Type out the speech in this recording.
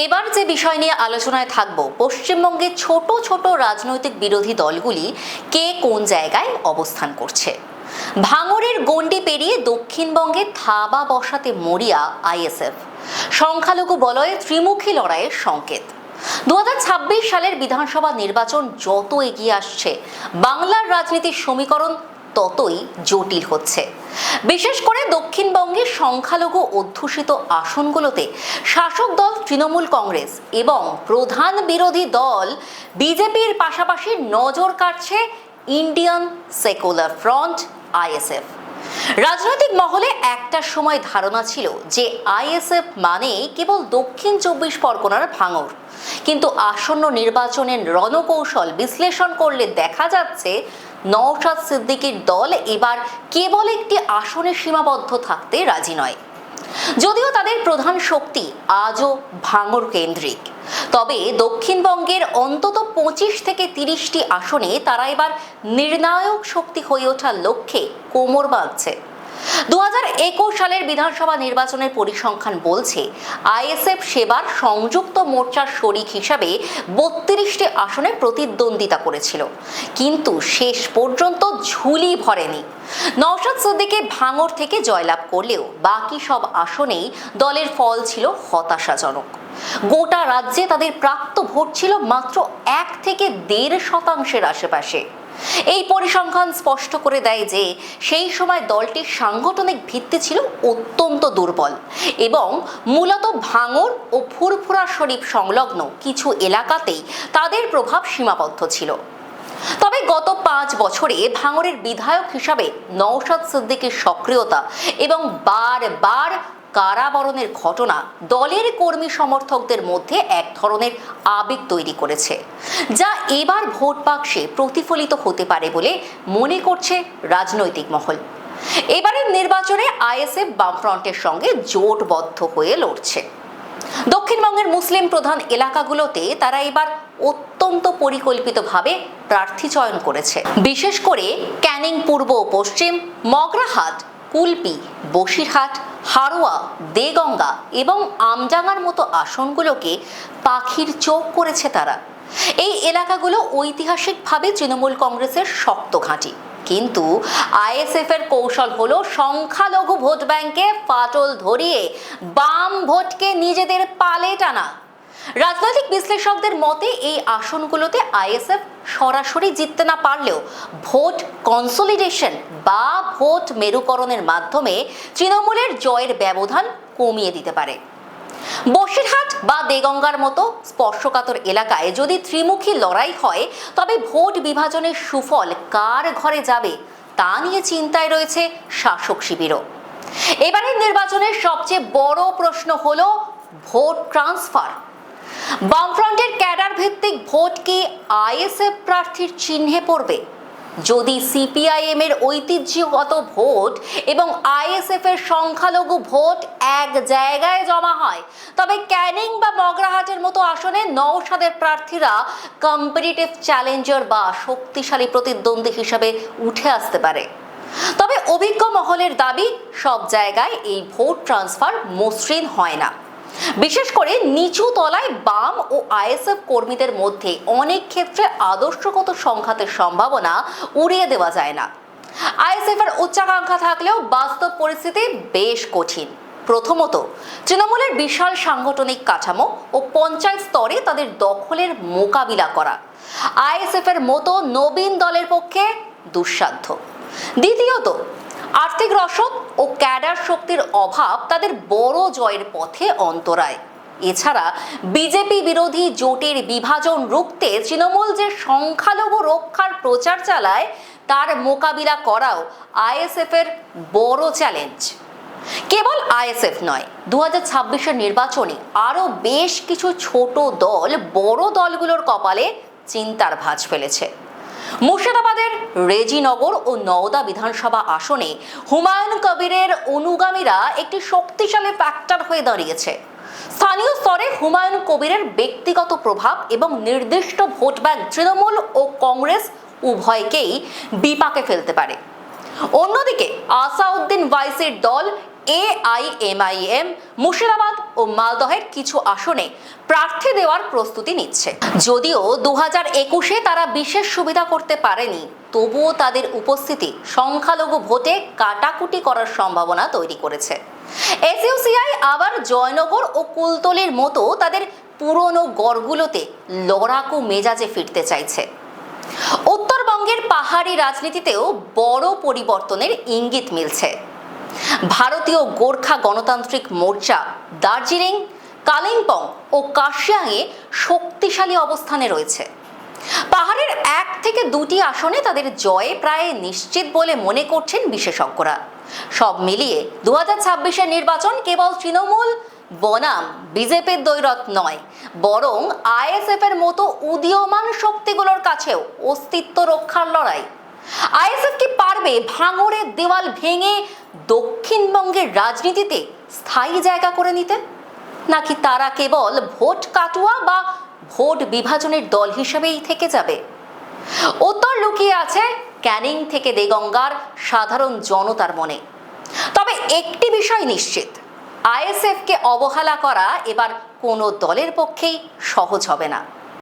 এবার যে বিষয় নিয়ে আলোচনায় থাকব, পশ্চিমবঙ্গের ছোট ছোট রাজনৈতিক বিরোধী দলগুলি কে কোন জায়গায় অবস্থান করছে। ভাঙড়ের গণ্ডি পেরিয়ে দক্ষিণবঙ্গে থাবা বসাতে মরিয়া আইএসএফ, সংখ্যালঘু বলয়ে ত্রিমুখী লড়াইয়ের সংকেত। 2026 সালের বিধানসভা নির্বাচন যত এগিয়ে আসছে, বাংলার রাজনীতির সমীকরণ ততই জটিল হচ্ছে। বিশেষ করে দক্ষিণবঙ্গের সংখ্যালঘু অধ্যুষিত আসনগুলোতে শাসক দল তৃণমূল কংগ্রেস এবং প্রধান বিরোধী দল বিজেপির পাশাপাশি নজর কাটছে ইন্ডিয়ান সেকুলার ফ্রন্ট আইএসএফ। রাজনৈতিক মহলে একটা সময় ধারণা ছিল যে আইএসএফ মানে কেবল দক্ষিণ 24 পরগনার ভাঙড়, কিন্তু আসন্ন নির্বাচনের রণকৌশল বিশ্লেষণ করলে দেখা যাচ্ছে নওশাদ সিদ্দিকীর দল এবার কেবল একটি আসনে সীমাবদ্ধ থাকতে রাজি নয়। যদিও তাদের প্রধান শক্তি আজও ভাঙড় কেন্দ্রিক, তবে দক্ষিণবঙ্গের অন্তত 25 থেকে 30টি আসনে তারা এবার নির্ণায়ক শক্তি হয়ে ওঠার লক্ষ্যে কোমর বাঁধছে। 2021 সালের বিধানসভা নির্বাচনের পরিসংখ্যান বলছে আইএসএফ সেবার সংযুক্ত মোর্চার শরিক হিসাবে 32টি আসনে প্রতিদ্বন্দ্বিতা করেছিল, কিন্তু শেষ পর্যন্ত ঝুলি ভরেনি। নওশাদ সিদ্দিকী ভাঙড় থেকে জয়লাভ করলেও বাকি সব আসনেই দলের ফল ছিল হতাশাজনক। গোটা রাজ্যে তাদের প্রাপ্ত ভোট ছিল মাত্র 1 থেকে 1.5% আশেপাশে। এই পরিসংখ্যান স্পষ্ট করে দেয় যে সেই সময় দলটির সাংগঠনিক ভিত্তি ছিল অত্যন্ত দুর্বল এবং মূলত ভাঙড় ও ফুরফুরা শরীফ সংলগ্ন কিছু এলাকাতেই তাদের প্রভাব সীমাবদ্ধ ছিল। তবে গত 5 বছরে ভাঙড়ের বিধায়ক হিসাবে নওশাদ সিদ্দিকীর সক্রিয়তা এবং বারবার কারাবরণের ঘটনা দলের কর্মী সমর্থকদের মধ্যে এক ধরনের আবেগ তৈরি করেছে, যা এবার ভোট বাক্সে প্রতিফলিত হতে পারে বলে মনে করছে রাজনৈতিক মহল। এবারের নির্বাচনে আইএসএফ বামফ্রন্টের সঙ্গে জোটবদ্ধ হয়ে লড়ছে। দক্ষিণবঙ্গের মুসলিম প্রধান এলাকাগুলোতে তারা এবার অত্যন্ত পরিকল্পিতভাবে প্রার্থী চয়ন করেছে। বিশেষ করে ক্যানিং পূর্ব ও পশ্চিম, মগরাহাট, কুলপি, বসিরহাট, হারোয়া, দেগঙ্গা এবং আমডাঙ্গার মতো আসনগুলোকে পাখির চোখ করেছে তারা। এই এলাকাগুলো ঐতিহাসিকভাবে তৃণমূল কংগ্রেসের শক্ত ঘাঁটি, কিন্তু আইএসএফ এর কৌশল হলো সংখ্যালঘু ভোট ব্যাংকে ফাটল ধরিয়ে বাম ভোটকে নিজেদের পালে টানা। রাজনৈতিক বিশ্লেষকদের মতে এই আসনগুলোতে আইএসএফ সরাসরি জিততে না পারলেও ভোট কনসলিডেশন বা ভোট মেরুকরণের মাধ্যমে তৃণমূলের জয়ের ব্যবধান কমিয়ে দিতে পারে। বসিরহাট বা দেগঙ্গার মতো স্পর্শকাতর এলাকায় যদি ত্রিমুখী লড়াই হয়, তবে ভোট বিভাজনের সুফল কার ঘরে যাবে তা নিয়ে চিন্তায় রয়েছে শাসক শিবিরও। এবারের নির্বাচনের সবচেয়ে বড় প্রশ্ন হলো ভোট ট্রান্সফার। বামফ্রন্টের ক্যাডার ভিত্তিক ভোট কি আইএসএফ প্রার্থীর চিহ্নে পড়বে? যদি সিপিআইএম এর ঐতিহ্যগত ভোট এবং আইএসএফ এর সংখ্যালঘু ভোট এক জায়গায় জমা হয়, তবে ক্যানিং বা মগরাহাটের মতো আসনে নওশাদের প্রার্থীরা কম্পিটিটিভ চ্যালেঞ্জার বা শক্তিশালী প্রতিদ্বন্দ্বী হিসেবে উঠে আসতে পারে। তবে অভিজ্ঞ মহলের দাবি, সব জায়গায় এই ভোট ট্রান্সফার মসৃণ হয় না। বিশেষ করে নিচু তলায় বাম ও আইএসএফ কর্মীদের মধ্যে অনেক ক্ষেত্রে আদর্শগত সংঘাতের সম্ভাবনা উড়িয়ে দেওয়া যায় না। আইএসএফ এর উচ্চাকাঙ্ক্ষা থাকলেও বাস্তব পরিস্থিতি বেশ কঠিন। প্রথমত, তৃণমূলের বিশাল সাংগঠনিক কাঠামো ও পঞ্চায়েত স্তরে তাদের দখলের মোকাবিলা করা আইএসএফ এর মতো নবীন দলের পক্ষে দুঃসাধ্য। দ্বিতীয়ত, আর্থিক রসদ ও ক্যাডার শক্তির অভাব তাদের বড় জয়ের পথে অন্তরায়। এছাড়া বিজেপি বিরোধী জোটের বিভাজন রুখতে তৃণমূল যে সংখ্যালঘু রক্ষার প্রচার চালায়, তার মোকাবিলা করাও আইএসএফ এর বড় চ্যালেঞ্জ। কেবল আইএসএফ নয়, 2026 নির্বাচনে আরো বেশ কিছু ছোট দল বড় দলগুলোর কপালে চিন্তার ভাঁজ ফেলেছে। মুর্শিদাবাদের রেজিনগর ও নওদা বিধানসভা আসনে হুমায়ুন কবিরের অনুগামীরা একটি শক্তিশালী ফ্যাক্টর হয়ে দাঁড়িয়েছে। স্থানীয় স্তরে হুমায়ুন কবিরের ব্যক্তিগত প্রভাব এবং নির্দিষ্ট ভোট ব্যাংক তৃণমূল ও কংগ্রেস উভয়কেই বিপাকে ফেলতে পারে। অন্যদিকে আসাউদ্দিন ওয়াইসির দল AIMIM মুর্শিদাবাদ ও মালদহের কিছু আসনে প্রার্থী দেওয়ার প্রস্তুতি নিচ্ছে। যদিও 2021-এ তারা বিশেষ সুবিধা করতে পারেনি, তবুও তাদের উপস্থিতি সংখ্যালঘু ভোটে কাটাকুটি করার সম্ভাবনা তৈরি করেছে। SUCI আবার জয়নগর ও কুলতলির মতো তাদের পুরনো গড়গুলোতে লড়াকু মেজাজে ফিরতে চাইছে। উত্তরবঙ্গের পাহাড়ি রাজনীতিতেও বড় পরিবর্তনের ইঙ্গিত মিলছে। ভারতীয় গোর্খা গণতান্ত্রিক মোর্চা দার্জিলিং, কালিম্পং ও কার্শিয়াংয়ে শক্তিশালী অবস্থানে রয়েছে। পাহাড়ের 1 থেকে 2টি আসনে তাদের জয় প্রায় নিশ্চিত বলে মনে করছেন বিশেষজ্ঞরা। সব মিলিয়ে 2026-এর নির্বাচন কেবল তৃণমূল বনাম বিজেপির দ্বৈরথ নয়, বরং ISF এর মতো উদীয়মান শক্তিগুলোর কাছেও অস্তিত্ব রক্ষার লড়াই। ISF কি পারবে ভাঙড়ের দেওয়াল ভেঙে দক্ষিণবঙ্গের রাজনীতিতে স্থায়ী জায়গা করে নিতে, নাকি তারা কেবল ভোট কাটুয়া বা ভোট বিভাজনের দল হিসেবেই থেকে যাবে? উত্তর লুকিয়ে আছে ক্যানিং থেকে দেগঙ্গার সাধারণ জনতার মনে। তবে একটি বিষয় নিশ্চিত, ISF কে অবহেলা করা এবার কোনো দলের পক্ষেই সহজ হবে না।